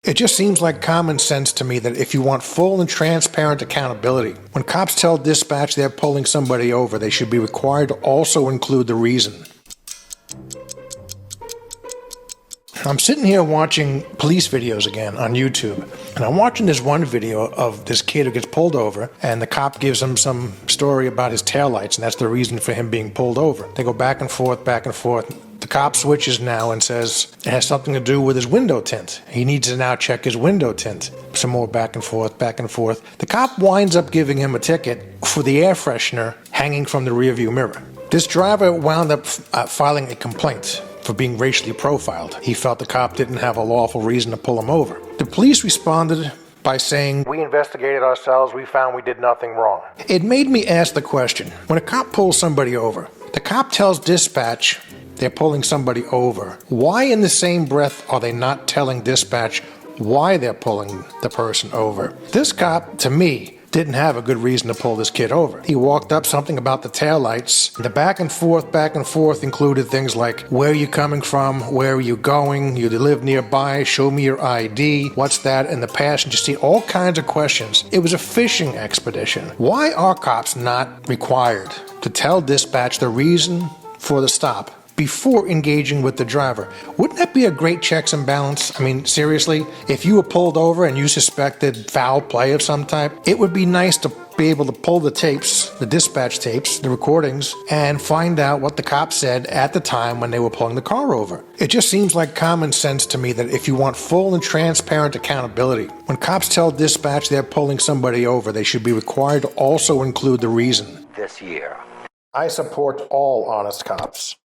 It just seems like common sense to me that if you want full and transparent accountability, when cops tell dispatch they're pulling somebody over, they should be required to also include the reason. I'm sitting here watching police videos again on YouTube, and I'm watching this one video of this kid who gets pulled over, and the cop gives him some story about his taillights, and that's the reason for him being pulled over. They go back and forth, back and forth. The cop switches now and says it has something to do with his window tint. He needs to now check his window tint. Some more back and forth, back and forth. The cop winds up giving him a ticket for the air freshener hanging from the rearview mirror. This driver wound up filing a complaint for being racially profiled. He felt the cop didn't have a lawful reason to pull him over. The police responded by saying, "We investigated ourselves, we found we did nothing wrong." It made me ask the question, when a cop pulls somebody over, the cop tells dispatch they're pulling somebody over. Why in the same breath are they not telling dispatch why they're pulling the person over? This cop, to me, didn't have a good reason to pull this kid over. He walked up something about the taillights. The back and forth included things like, where are you coming from? Where are you going? You live nearby? Show me your ID. What's that in the passenger seat? All kinds of questions. It was a fishing expedition. Why are cops not required to tell dispatch the reason for the stop before engaging with the driver? Wouldn't that be a great checks and balance? I mean, seriously, if you were pulled over and you suspected foul play of some type, it would be nice to be able to pull the tapes, the dispatch tapes, the recordings, and find out what the cop said at the time when they were pulling the car over. It just seems like common sense to me that if you want full and transparent accountability, when cops tell dispatch they're pulling somebody over, they should be required to also include the reason. This year, I support all honest cops.